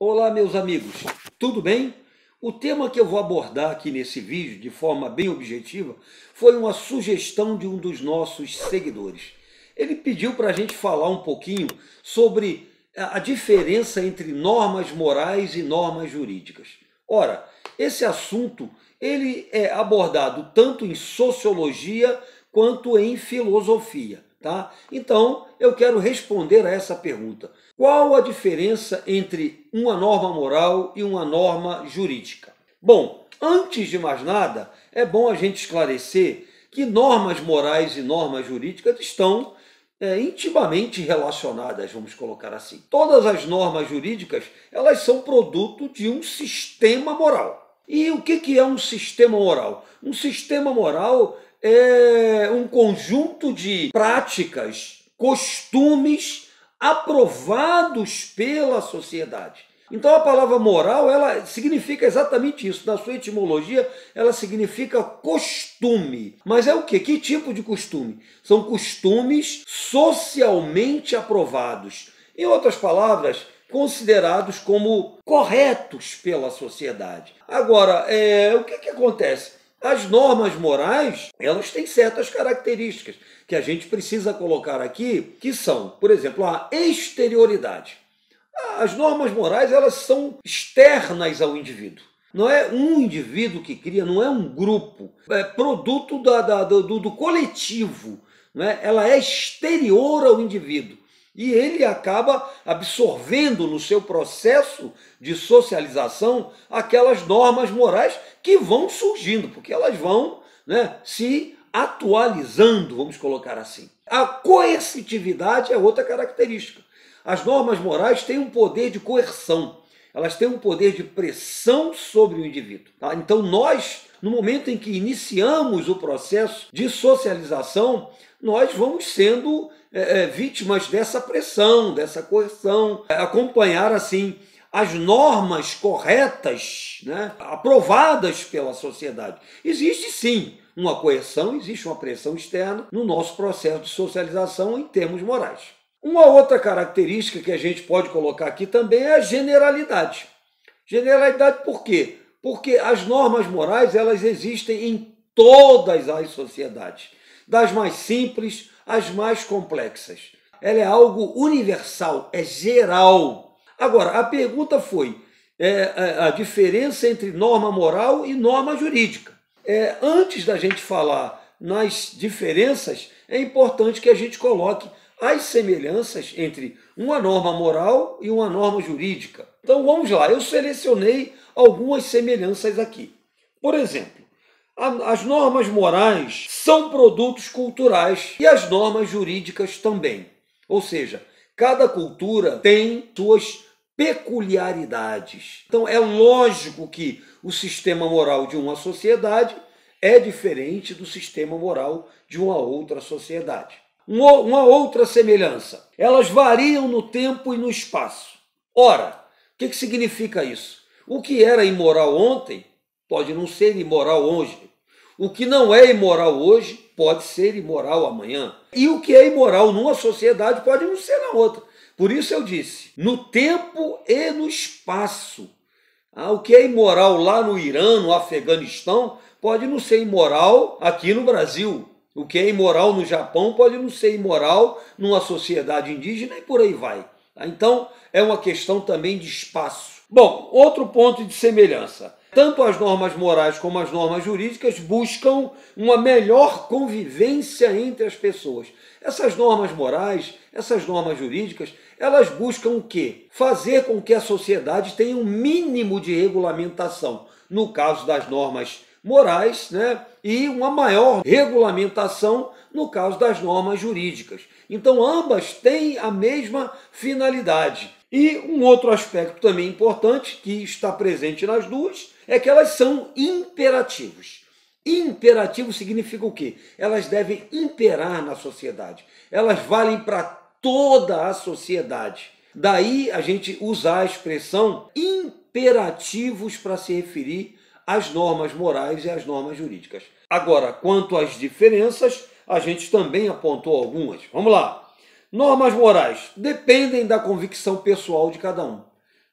Olá, meus amigos, tudo bem? O tema que eu vou abordar aqui nesse vídeo, de forma bem objetiva, foi uma sugestão de um dos nossos seguidores. Ele pediu para a gente falar um pouquinho sobre a diferença entre normas morais e normas jurídicas. Ora, esse assunto ele é abordado tanto em sociologia quanto em filosofia. Tá? Então, eu quero responder a essa pergunta. Qual a diferença entre uma norma moral e uma norma jurídica? Bom, antes de mais nada, é bom a gente esclarecer que normas morais e normas jurídicas estão intimamente relacionadas, vamos colocar assim. Todas as normas jurídicas, elas são produto de um sistema moral. E o que é um sistema moral? Um sistema moral é um conjunto de práticas, costumes aprovados pela sociedade. Então a palavra moral, ela significa exatamente isso. Na sua etimologia, ela significa costume. Mas é o quê? Que tipo de costume? São costumes socialmente aprovados. Em outras palavras, considerados como corretos pela sociedade. Agora, o que acontece? As normas morais, elas têm certas características que a gente precisa colocar aqui, que são, por exemplo, a exterioridade. As normas morais, elas são externas ao indivíduo. Não é um indivíduo que cria, não é um grupo, é produto do coletivo. Não é? Ela é exterior ao indivíduo. E ele acaba absorvendo no seu processo de socialização aquelas normas morais que vão surgindo, porque elas vão se atualizando, vamos colocar assim. A coercitividade é outra característica. As normas morais têm um poder de coerção, elas têm um poder de pressão sobre o indivíduo. Tá? Então nós, no momento em que iniciamos o processo de socialização, nós vamos sendo vítimas dessa pressão, dessa coerção, acompanhar assim as normas corretas, aprovadas pela sociedade. Existe sim uma coerção, existe uma pressão externa no nosso processo de socialização em termos morais. Uma outra característica que a gente pode colocar aqui também é a generalidade. Generalidade por quê? Porque as normas morais, elas existem em todas as sociedades, das mais simples às mais complexas. Ela é algo universal, é geral. Agora, a pergunta foi a diferença entre norma moral e norma jurídica. Antes da gente falar nas diferenças, é importante que a gente coloque as semelhanças entre uma norma moral e uma norma jurídica. Então vamos lá, eu selecionei algumas semelhanças aqui. Por exemplo, as normas morais são produtos culturais e as normas jurídicas também. Ou seja, cada cultura tem suas peculiaridades. Então é lógico que o sistema moral de uma sociedade é diferente do sistema moral de uma outra sociedade. Uma outra semelhança, elas variam no tempo e no espaço. Ora, o que significa isso? O que era imoral ontem pode não ser imoral hoje. O que não é imoral hoje pode ser imoral amanhã. E o que é imoral numa sociedade pode não ser na outra. Por isso eu disse, no tempo e no espaço. O que é imoral lá no Irã, no Afeganistão, pode não ser imoral aqui no Brasil. O que é imoral no Japão pode não ser imoral numa sociedade indígena e por aí vai. Então, é uma questão também de espaço. Bom, outro ponto de semelhança. Tanto as normas morais como as normas jurídicas buscam uma melhor convivência entre as pessoas. Essas normas morais, essas normas jurídicas, elas buscam o quê? Fazer com que a sociedade tenha um mínimo de regulamentação. No caso das normas morais, e uma maior regulamentação no caso das normas jurídicas. Então ambas têm a mesma finalidade. E um outro aspecto também importante que está presente nas duas é que elas são imperativos. Imperativo significa o quê? Elas devem imperar na sociedade. Elas valem para toda a sociedade. Daí a gente usar a expressão imperativos para se referir às normas morais e às normas jurídicas. Agora, quanto às diferenças, a gente também apontou algumas. Vamos lá. Normas morais dependem da convicção pessoal de cada um.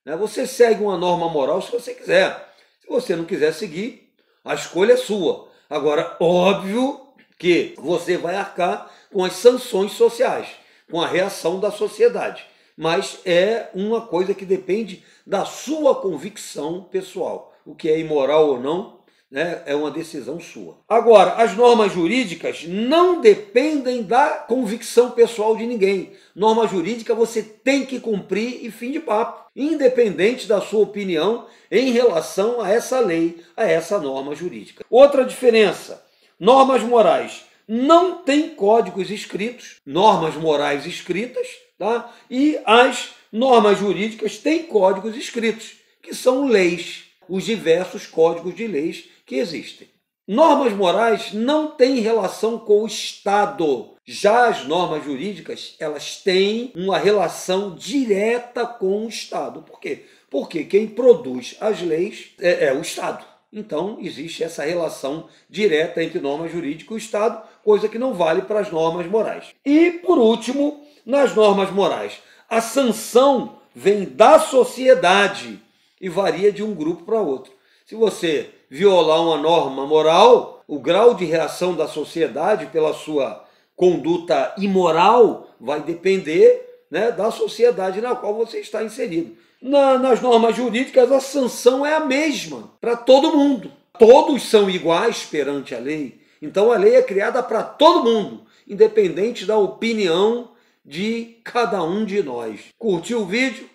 né? Você segue uma norma moral se você quiser. Se você não quiser seguir, a escolha é sua. Agora, óbvio que você vai arcar com as sanções sociais, com a reação da sociedade. Mas é uma coisa que depende da sua convicção pessoal. O que é imoral ou não, né, é uma decisão sua. Agora, as normas jurídicas não dependem da convicção pessoal de ninguém. Norma jurídica você tem que cumprir e fim de papo, independente da sua opinião em relação a essa lei, a essa norma jurídica. Outra diferença, normas morais não têm códigos escritos, normas morais escritas, tá? E as normas jurídicas têm códigos escritos, que são leis, os diversos códigos de leis que existem. Normas morais não têm relação com o Estado. Já as normas jurídicas, elas têm uma relação direta com o Estado. Por quê? Porque quem produz as leis é o Estado. Então, existe essa relação direta entre norma jurídica e o Estado, coisa que não vale para as normas morais. E, por último, nas normas morais, a sanção vem da sociedade e varia de um grupo para outro. Se você violar uma norma moral, o grau de reação da sociedade pela sua conduta imoral vai depender, né, da sociedade na qual você está inserido. Nas normas jurídicas, a sanção é a mesma para todo mundo. Todos são iguais perante a lei. Então, a lei é criada para todo mundo, independente da opinião de cada um de nós. Curtiu o vídeo?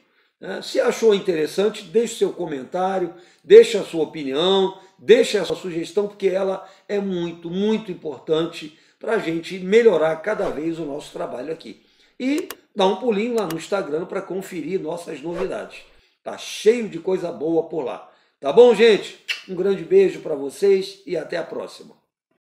Se achou interessante, deixe seu comentário, deixe a sua opinião, deixe a sua sugestão, porque ela é muito, muito importante para a gente melhorar cada vez o nosso trabalho aqui. E dá um pulinho lá no Instagram para conferir nossas novidades. Tá cheio de coisa boa por lá. Tá bom, gente? Um grande beijo para vocês e até a próxima.